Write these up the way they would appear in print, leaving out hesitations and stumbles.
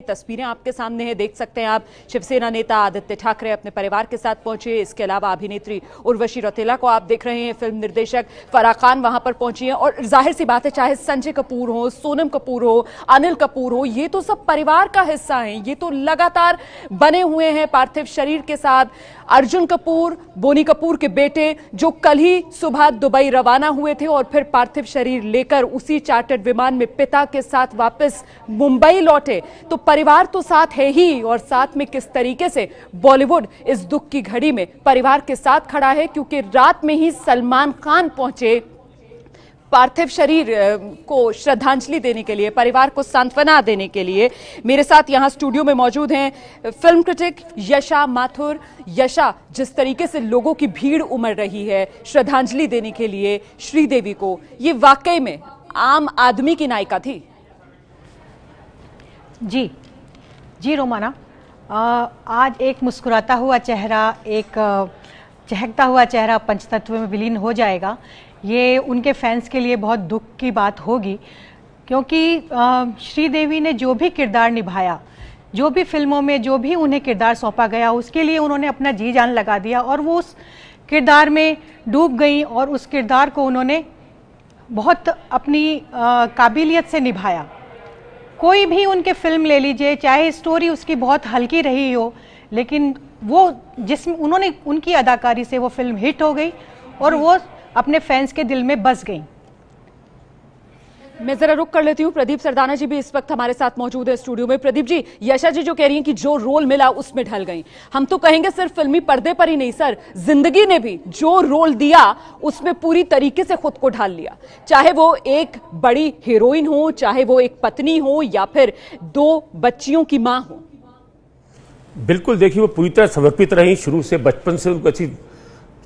तस्वीरें आपके सामने हैं, देख सकते हैं आप। शिवसेना नेता आदित्य ठाकरे अपने परिवार के साथ पहुंचे। इसके अलावा अभिनेत्री उर्वशी रौतेला को आप देख रहे हैं, फिल्म निर्देशक फराह खान वहां पर पहुंची हैं। और जाहिर सी बात है, चाहे संजय कपूर हो, सोनम कपूर हो, अनिल कपूर हो, ये तो सब परिवार का हिस्सा हैं। ये तो लगातार बने हुए हैं पार्थिव शरीर के साथ। अर्जुन कपूर, बोनी कपूर के बेटे, जो कल ही सुबह दुबई रवाना हुए थे और फिर पार्थिव शरीर लेकर उसी चार्टर्ड विमान में पिता के साथ वापस मुंबई लौटे। तो परिवार तो साथ है ही, और साथ में किस तरीके से बॉलीवुड इस दुख की घड़ी में परिवार के साथ खड़ा है, क्योंकि रात में ही सलमान खान पहुंचे पार्थिव शरीर को श्रद्धांजलि देने के लिए, परिवार को सांत्वना देने के लिए। मेरे साथ यहां स्टूडियो में मौजूद हैं फिल्म क्रिटिक यशा माथुर। यशा, जिस तरीके से लोगों की भीड़ उमड़ रही है श्रद्धांजलि देने के लिए श्रीदेवी को, ये वाकई में आम आदमी की नायिका थी? जी रोमाना, आज एक मुस्कुराता हुआ चेहरा, एक चहकता हुआ चेहरा पंचतत्व में विलीन हो जाएगा। ये उनके फैंस के लिए बहुत दुख की बात होगी, क्योंकि श्रीदेवी ने जो भी किरदार निभाया, जो भी फिल्मों में जो भी उन्हें किरदार सौंपा गया, उसके लिए उन्होंने अपना जी जान लगा दिया और वो उस किरदार में डूब गई और उस किरदार को उन्होंने बहुत अपनी काबिलियत से निभाया। कोई भी उनके फिल्म ले लीजिए, चाहे स्टोरी उसकी बहुत हल्की रही हो, लेकिन वो जिसमें उन्होंने उनकी अदाकारी से वो फिल्म हिट हो गई और वो अपने फैंस के दिल में बस गई। मैं जरा रुक कर लेती हूँ। प्रदीप सरदाना जी भी इस वक्त हमारे साथ मौजूद है स्टूडियो में। प्रदीप जी, यशा जी जो कह रही हैं कि जो रोल मिला उसमें ढल गई, हम तो कहेंगे सिर्फ फिल्मी पर्दे पर ही नहीं सर, जिंदगी ने भी जो रोल दिया उसमें पूरी तरीके से खुद को ढाल लिया। चाहे वो एक बड़ी हीरोइन हो, चाहे वो एक पत्नी हो, या फिर 2 बच्चियों की मां हो। बिल्कुल, देखिए वो पूरी तरह समर्पित रही। शुरू से, बचपन से उनको अच्छी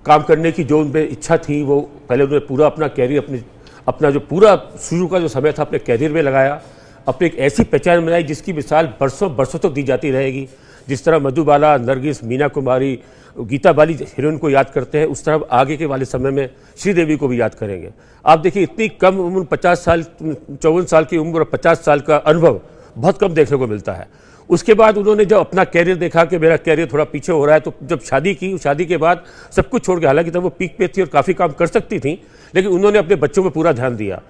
काम करने की जो उनमें इच्छा थी, वो पहले उन्होंने पूरा अपना कैरियर, अपना जो पूरा शुरू का जो समय था अपने कैरियर में लगाया। अपनी एक ऐसी पहचान बनाई जिसकी मिसाल बरसों बरसों तक दी जाती रहेगी। जिस तरह मधुबाला, नरगिस, मीना कुमारी, गीता बाली हीरोइन को याद करते हैं, उस तरह आगे के वाले समय में श्रीदेवी को भी याद करेंगे। आप देखिए, इतनी कम उम्र, 50 साल, 54 साल की उम्र और 50 साल का अनुभव बहुत कम देखने को मिलता है। उसके बाद उन्होंने जब अपना कैरियर देखा कि मेरा कैरियर थोड़ा पीछे हो रहा है, तो जब शादी की, शादी के बाद सब कुछ छोड़ के, हालांकि तब वो पीक पे थी और काफ़ी काम कर सकती थी, लेकिन उन्होंने अपने बच्चों पर पूरा ध्यान दिया।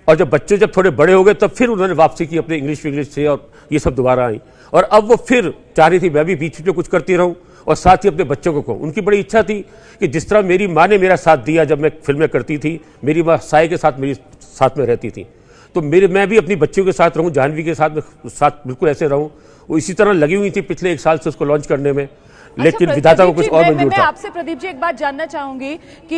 और जब बच्चे जब थोड़े बड़े हो गए, तब फिर उन्होंने वापसी की अपने इंग्लिश से, और ये सब दोबारा आई। और अब वो फिर चाह रही थी मैं भी बीच में कुछ करती रहूँ और साथ ही अपने बच्चों को कहूँ। उनकी बड़ी इच्छा थी कि जिस तरह मेरी माँ ने मेरा साथ दिया जब मैं फिल्में करती थी, मेरी माँ साय के साथ मेरी साथ में रहती थी, तो मैं भी अपनी बच्चियों के साथ रहूँ, जाह्नवी के साथ बिल्कुल ऐसे रहूँ। वो इसी तरह लगी हुई थी पिछले 1 साल से उसको लॉन्च करने में, लेकिन विधाता को कुछ और मंजूर था। मैं आपसे प्रदीप जी एक बात जानना चाहूंगी कि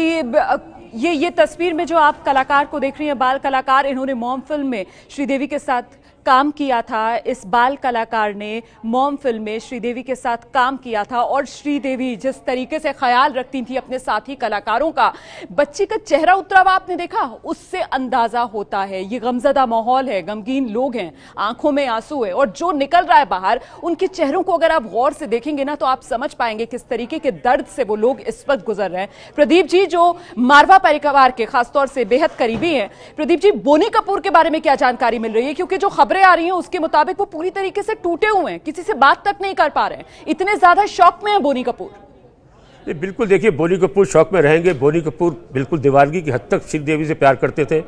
ये तस्वीर में जो आप कलाकार को देख रही हैं, बाल कलाकार, इन्होंने मॉम फिल्म में श्रीदेवी के साथ काम किया था। इस बाल कलाकार ने मॉम फिल्म में श्रीदेवी के साथ काम किया था, और श्रीदेवी जिस तरीके से ख्याल रखती थी अपने साथी कलाकारों का, बच्ची का चेहरा उतरा हुआ आपने देखा, उससे अंदाजा होता है ये गमजदा माहौल है, गमगीन लोग हैं, आंखों में आंसू है, और जो निकल रहा है बाहर, उनके चेहरों को अगर आप गौर से देखेंगे ना, तो आप समझ पाएंगे किस तरीके के दर्द से वो लोग इस वक्त गुजर रहे हैं। प्रदीप जी, जो मारवा परिवार के खासतौर से बेहद करीबी हैं, प्रदीप जी, बोनी कपूर के बारे में क्या जानकारी मिल रही है? क्योंकि जो खबरें आ रही हैं उसके मुताबिक वो पूरी तरीके से टूटे हुए हैं, किसी से बात तक नहीं कर पा रहे हैं, इतने ज्यादा शौक में है बोनी कपूर। बिल्कुल, देखिए बोनी कपूर शौक में रहेंगे। बोनी कपूर बिल्कुल दीवानगी की हद तक श्रीदेवी से प्यार करते थे।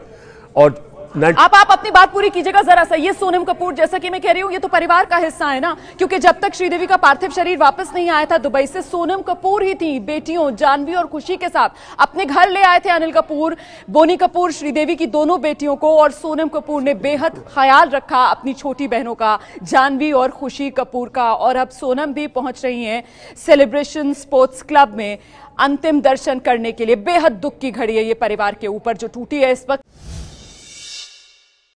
और आप अपनी बात पूरी कीजिएगा जरा सा। ये सोनम कपूर, जैसा कि मैं कह रही हूं, ये तो परिवार का हिस्सा है ना, क्योंकि जब तक श्रीदेवी का पार्थिव शरीर वापस नहीं आया था दुबई से, सोनम कपूर ही थी बेटियों जाह्नवी और खुशी के साथ। अपने घर ले आए थे अनिल कपूर, बोनी कपूर, श्रीदेवी की दोनों बेटियों को, और सोनम कपूर ने बेहद ख्याल रखा अपनी छोटी बहनों का, जाह्नवी और खुशी कपूर का। और अब सोनम भी पहुंच रही हैं सेलिब्रेशन स्पोर्ट्स क्लब में अंतिम दर्शन करने के लिए। बेहद दुख की घड़ी है ये परिवार के ऊपर जो टूटी है इस वक्त।